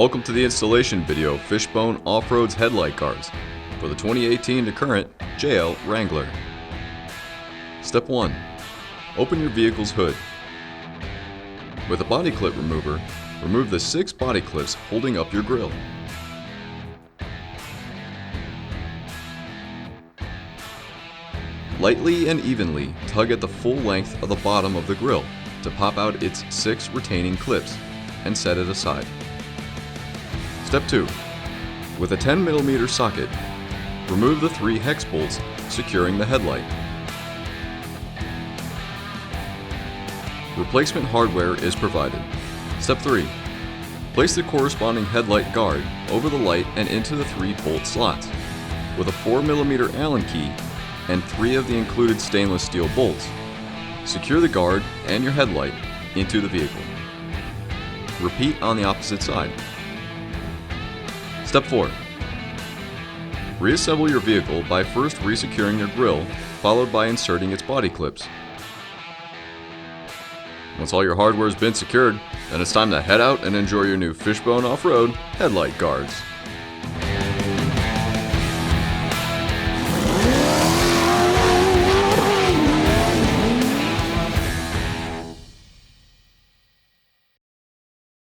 Welcome to the installation video of Fishbone Offroad's headlight guards for the 2018 to current JL Wrangler. Step 1. Open your vehicle's hood. With a body clip remover, remove the 6 body clips holding up your grille. Lightly and evenly tug at the full length of the bottom of the grille to pop out its 6 retaining clips and set it aside. Step 2. With a 10mm socket, remove the 3 hex bolts securing the headlight. Replacement hardware is provided. Step 3. Place the corresponding headlight guard over the light and into the 3 bolt slots. With a 4mm Allen key and 3 of the included stainless steel bolts, secure the guard and your headlight into the vehicle. Repeat on the opposite side. Step 4. Reassemble your vehicle by first resecuring your grille, followed by inserting its body clips. Once all your hardware has been secured, then it's time to head out and enjoy your new Fishbone Off-Road headlight guards.